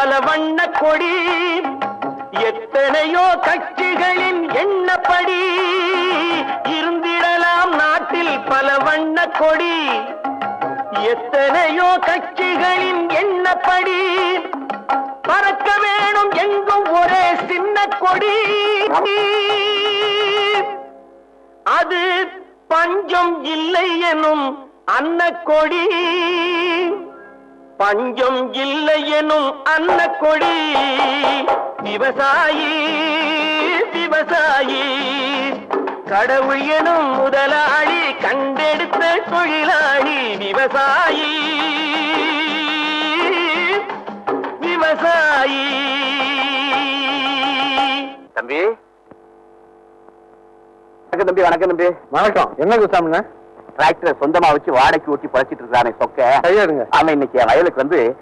பல வண்ண கொடி எத்தனையோ கட்சிகளின் எண்ணப்படி இருந்திடலாம் நாட்டில் பல வண்ண கொடி எத்தனையோ கட்சிகளின் எண்ணப்படி பறக்க வேணும் எங்கும் ஒரே சின்ன கொடி அது பஞ்சம் இல்லை எனும் அன்னக்கொடி பஞ்சம் இல்லை எனும் அன்னக்கொடி விவசாயி விவசாயி கடவுள் எனும் முதலாளி கண்டெடுத்த தொழிலாளி விவசாயி விவசாயி. தம்பி வணக்கம் தம்பி. வணக்கம் தம்பி. வணக்கம். என்ன குசாமிங்க? டிராக்டரை சொந்தமா வச்சு வாடகைக்கு ஓட்டி பழச்சிட்டு இருக்கானே சொக்க. கையாடுங்க. அவன் இன்னைக்கு வயலுக்கு வந்து